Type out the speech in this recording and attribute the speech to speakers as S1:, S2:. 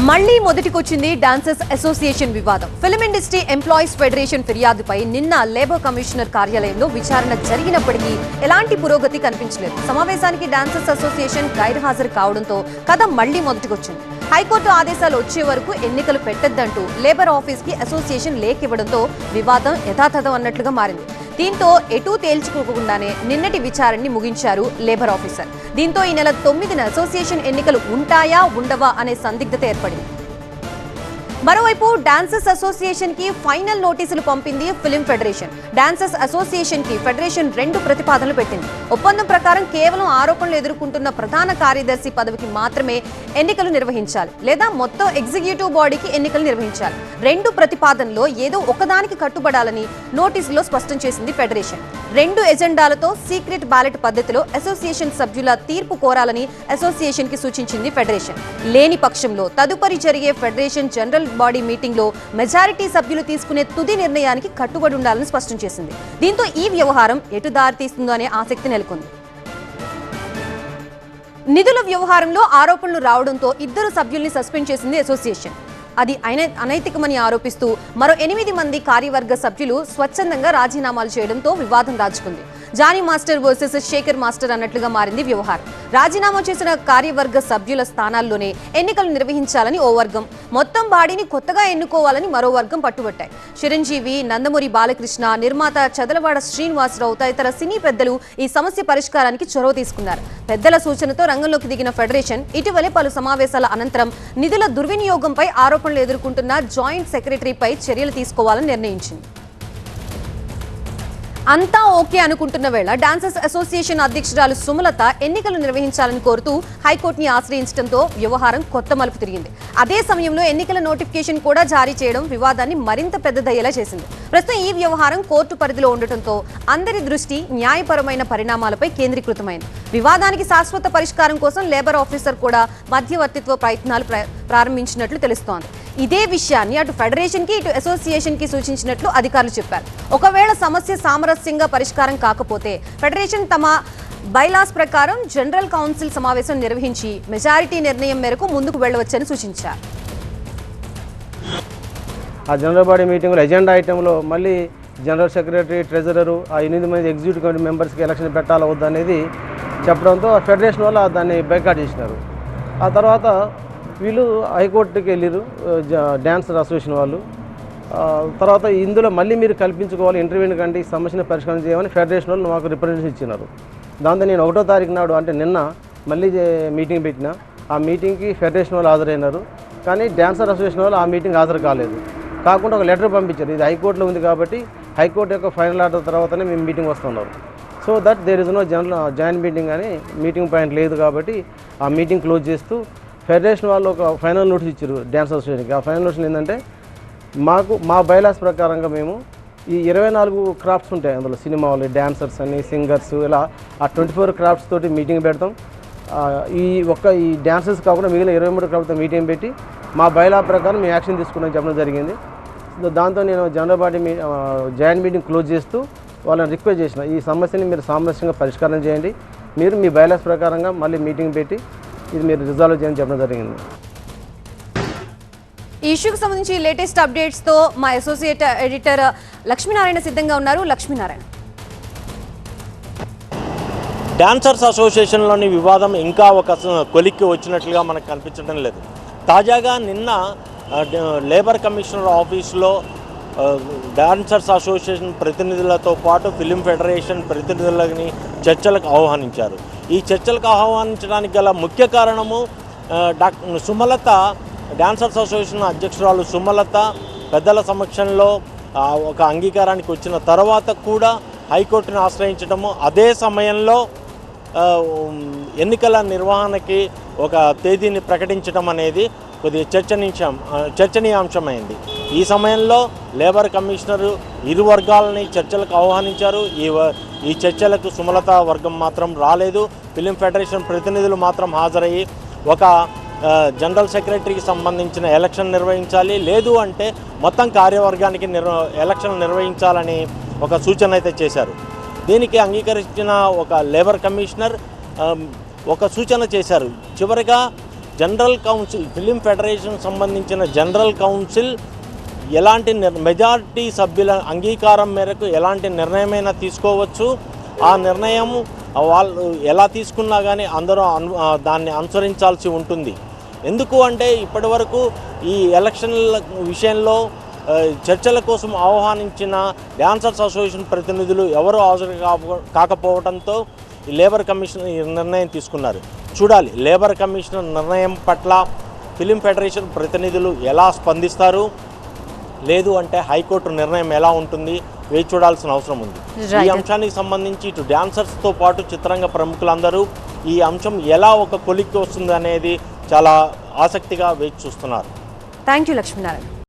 S1: మళ్లీ మొదటికొచ్చింది dancers association వివాదం. Film industry employees federation ఫిర్యాదుపై నిన్న లేబర్ కమిషనర్ కార్యాలయంలో విచారణ జరిగినప్పటికీ ఎలాంటి పురోగతి కనిపించలేదు. సమావేశానికి డాన్సర్స్ అసోసియేషన్ గైర్హాజరు కావడంతో కథ మళ్లీ మొదటికొచ్చింది. హైకోర్టు ఆదేశాలు వచ్చే వరకు ఎన్నికలు పెట్టొద్దంటూ లేబర్ ఆఫీస్ కి అసోసియేషన్ లేఖ ఇవ్వడంతో వివాదం యథాతథం అన్నట్లుగా మారింది. దీంతో ఎటూ తేల్చుకోకుండానే నిన్నటి విచారణని ముగించారు లేబర్ ఆఫీసర్. దీంతో ఈ నెల 9న అసోసియేషన్ ఎన్నికలు ఉంటాయా ఉండవా అనే సందిగ్ధత ఏర్పడింది. మరోవైపు డాన్సర్స్ అసోసియేషన్ కి ఫైనల్ నోటీసులు పంపింది ఫిల్మ్ ఫెడరేషన్. డాన్సర్స్ అసోసియేషన్ కి ఫెడరేషన్ 2 ప్రతిపాదనలు పెట్టింది. ఒప్పందం ప్రకారం కేవలం ఆరోపణలు ఎదుర్కొంటున్న ప్రధాన కార్యదర్శి పదవికి మాత్రమే ఎన్నికలు నిర్వహించాలి, లేదా మొత్తం ఎగ్జిక్యూటివ్ బాడీకి ఎన్నికలు నిర్వహించాలి. 2 ప్రతిపాదనలో ఏదో ఒకదానికి కట్టుబడాలని నోటీసులో స్పష్టం చేసింది ఫెడరేషన్. 2 ఎజెండాలతో సీక్రెట్ బ్యాలెట్ పద్ధతిలో అసోసియేషన్ సభ్యుల తీర్పు కోరాలని అసోసియేషన్ కి సూచించింది ఫెడరేషన్. లేని పక్షంలో తదుపరి జరిగే ఫెడరేషన్ జనరల్ బాడీ మీటింగ్ లో మెజారిటీ సభ్యులు తీసుకునే తుది నిర్ణయానికి కట్టుబడి ఉండాలని స్పష్టం చేసింది. దీంతో ఈ వ్యవహారం ఎటు దారితీస్తుందో అనే ఆసక్తి నెలకొంది. నిధుల వ్యవహారంలో ఆరోపణలు రావడంతో 2 సభ్యుల్ని సస్పెండ్ చేసింది అసోసియేషన్. అది అనైతికమని ఆరోపిస్తూ మరో 8 మంది కార్యవర్గ సభ్యులు స్వచ్ఛందంగా రాజీనామాలు చేయడంతో వివాదం రాజుకుంది. Jani master versus Sekhar master అన్నట్లుగా మారింది వ్యవహారం. రాజీనామా చేసిన కార్యవర్గ సభ్యుల స్థానాల్లోనే ఎన్నికలు నిర్వహించాలని ఓ వర్గం, మొత్తం బాడీని కొత్తగా ఎన్నుకోవాలని మరో వర్గం పట్టుబట్టాయి. చిరంజీవి, నందమూరి బాలకృష్ణ, నిర్మాత చదలవాడ శ్రీనివాసరావు తదితర సినీ పెద్దలు ఈ సమస్య పరిష్కారానికి చొరవ తీసుకున్నారు. పెద్దల సూచనతో రంగంలోకి దిగిన ఫెడరేషన్ ఇటీవలే పలు సమావేశాల అనంతరం నిధుల దుర్వినియోగంపై ఆరోపణలు ఎదుర్కొంటున్న జాయింట్ సెక్రటరీపై చర్యలు తీసుకోవాలని నిర్ణయించింది. అంతా ఓకే అనుకుంటున్న వేళ డాన్సర్స్ అసోసియేషన్ అధ్యక్షురాలు సుమలత ఎన్నికలు నిర్వహించాలని కోరుతూ హైకోర్టుని ఆశ్రయించడంతో వ్యవహారం కొత్త మలుపు తిరిగింది. అదే సమయంలో ఎన్నికల నోటిఫికేషన్ కూడా జారీ చేయడం వివాదాన్ని మరింత పెద్దదయ్యేలా చేసింది. ప్రస్తుతం ఈ వ్యవహారం కోర్టు పరిధిలో ఉండటంతో అందరి దృష్టి న్యాయపరమైన పరిణామాలపై కేంద్రీకృతమైంది. వివాదానికి శాశ్వత పరిష్కారం కోసం లేబర్ ఆఫీసర్ కూడా మధ్యవర్తిత్వ ప్రయత్నాలు ప్రారంభించినట్లు తెలుస్తోంది. ఇదే విషయాన్ని అటు ఫెడరేషన్ కి ఇటు అసోసియేషన్ కి సూచించినట్లు అధికారులు చెప్పారు. ఒకవేళ సమస్య సామరస్యంగా పరిష్కారం కాకపోతే ఫెడరేషన్ తమ బైలాస్ ప్రకారం జనరల్ కౌన్సిల్ సమావేశం నిర్వహించి మెజారిటీ నిర్ణయం మేరకు ముందుకు వెళ్లవచ్చని సూచించారు.
S2: ఆ జనరల్ బాడీ మీటింగ్లో ఎజెండా ఐటెంలో మళ్ళీ జనరల్ సెక్రటరీ, ట్రెజరరు, ఆ 8 మంది ఎగ్జిక్యూటివ్ కమిటీ మెంబర్స్కి ఎలక్షన్ పెట్టాలా వద్దా అనేది చెప్పడంతో ఫెడరేషన్ వల్ల దాన్ని బైకాట్ చేసినారు. ఆ తర్వాత వీళ్ళు హైకోర్టుకి వెళ్ళారు, డాన్సర్ అసోసియేషన్ వాళ్ళు. తర్వాత ఇందులో మళ్ళీ మీరు కల్పించుకోవాలి, ఇంటర్వ్యూని కంటే ఈ సమస్యను పరిష్కారం చేయమని ఫెడరేషన్ వాళ్ళు మాకు రిప్రజెంటేషన్ ఇచ్చినారు. దాంతో నేను 1వ తారీఖు నాడు, అంటే నిన్న మళ్ళీ మీటింగ్ పెట్టిన. ఆ మీటింగ్కి ఫెడరేషన్ వాళ్ళు హాజరైనారు, కానీ డాన్సర్ అసోసియేషన్ వాళ్ళు ఆ మీటింగ్ హాజరు కాలేదు. కాకుండా ఒక లెటర్ పంపించారు, ఇది హైకోర్టులో ఉంది కాబట్టి హైకోర్టు యొక్క ఫైనల్ ఆర్డర్ తర్వాతనే మేము మీటింగ్ వస్తున్నారు. So that there is no joint meeting అని మీటింగ్ పాయింట్ లేదు కాబట్టి ఆ మీటింగ్ క్లోజ్ చేస్తూ ఫెడరేషన్ వాళ్ళు ఒక ఫైనల్ నోటీస్ ఇచ్చారు డ్యాన్స్ అసోసియేషన్కి. ఆ ఫైనల్ నోటీస్ ఏంటంటే, మా బైలాస్ ప్రకారంగా మేము ఈ 24 క్రాఫ్ట్స్ ఉంటాయి, అందులో సినిమా వాళ్ళు, డాన్సర్స్ అని, సింగర్స్, ఇలా ఆ 24 క్రాఫ్ట్స్ తోటి మీటింగ్ పెడతాం. ఈ డాన్సర్స్ కాకుండా మిగిలిన 23 క్రాఫ్ట్తో మీటింగ్ పెట్టి మా బైలా ప్రకారం మేము యాక్షన్ తీసుకున్నాం చెప్పడం జరిగింది. దాంతో నేను general body joint meeting close చేస్తూ వాళ్ళని రిక్వెస్ట్ చేసిన, ఈ సమస్యని మీరు సామరస్యంగా పరిష్కారం చేయండి, మీరు మీ బైలాస్ ప్రకారంగా మళ్ళీ మీటింగ్ పెట్టి ఇది మీరు రిజాల్వ్ చేయని చెప్పడం జరిగింది.
S1: ఈ ఇష్యూకి సంబంధించి లేటెస్ట్ అప్డేట్స్ తో మా అసోసియేట్ ఎడిటర్ లక్ష్మీనారాయణ సిద్ధంగా ఉన్నారు. లక్ష్మీనారాయణ,
S3: డాన్సర్స్ అసోసియేషన్లోని వివాదం ఇంకా ఒక కొలిక్కి వచ్చినట్లుగా మనకు కనిపించడం లేదు. తాజాగా నిన్న లేబర్ కమిషనర్ ఆఫీసులో డాన్సర్స్ అసోసియేషన్ ప్రతినిధులతో పాటు ఫిలిం ఫెడరేషన్ ప్రతినిధులని చర్చలకు ఆహ్వానించారు. ఈ చర్చలకు ఆహ్వానించడానికి గల ముఖ్య కారణము సుమలత, డాన్సర్స్ అసోసియేషన్ అధ్యక్షురాలు సుమలత పెద్దల సమక్షంలో ఒక అంగీకారానికి వచ్చిన తర్వాత కూడా హైకోర్టును ఆశ్రయించడము, అదే సమయంలో ఎన్నికల నిర్వహణకి ఒక తేదీని ప్రకటించడం అనేది కొద్దిగా చర్చనీయాంశమైంది. ఈ సమయంలో లేబర్ కమిషనరు ఇరు వర్గాలని చర్చలకు ఆహ్వానించారు. ఈ చర్చలకు సుమలత వర్గం మాత్రం రాలేదు. ఫిలిం ఫెడరేషన్ ప్రతినిధులు మాత్రం హాజరయ్యి ఒక జనరల్ సెక్రటరీకి సంబంధించిన ఎలక్షన్ నిర్వహించాలి, లేదు అంటే మొత్తం కార్యవర్గానికి ఎలక్షన్ నిర్వహించాలని ఒక సూచన అయితే చేశారు. దీనికి అంగీకరించిన ఒక లేబర్ కమిషనర్ ఒక సూచన చేశారు. చివరిగా జనరల్ కౌన్సిల్ ఫిలిం ఫెడరేషన్ సంబంధించిన జనరల్ కౌన్సిల్ ఎలాంటి మెజారిటీ సభ్యుల అంగీకారం మేరకు ఎలాంటి నిర్ణయమైనా తీసుకోవచ్చు. ఆ నిర్ణయం వాళ్ళు ఎలా తీసుకున్నా కానీ అందరూ దాన్ని అనుసరించాల్సి ఉంటుంది. ఎందుకు అంటే ఇప్పటి వరకు ఈ ఎలక్షన్ల విషయంలో చర్చల కోసం ఆహ్వానించిన డాన్సర్స్ అసోసియేషన్ ప్రతినిధులు ఎవరూ హాజరు కాకపోవడంతో ఈ లేబర్ కమిషన్ ఈ నిర్ణయం తీసుకున్నారు. చూడాలి లేబర్ కమిషన్ నిర్ణయం పట్ల ఫిలిం ఫెడరేషన్ ప్రతినిధులు ఎలా స్పందిస్తారు, లేదు అంటే హైకోర్టు నిర్ణయం ఎలా ఉంటుంది వేచి చూడాల్సిన అవసరం ఉంది. ఈ అంశానికి సంబంధించి ఇటు డాన్సర్స్తో పాటు చిత్రంగ ప్రముఖులందరూ ఈ అంశం ఎలా ఒక కొలిక్కి వస్తుంది అనేది చాలా ఆసక్తిగా వేచి చూస్తున్నారు.
S1: Thank you Lakshminarayana.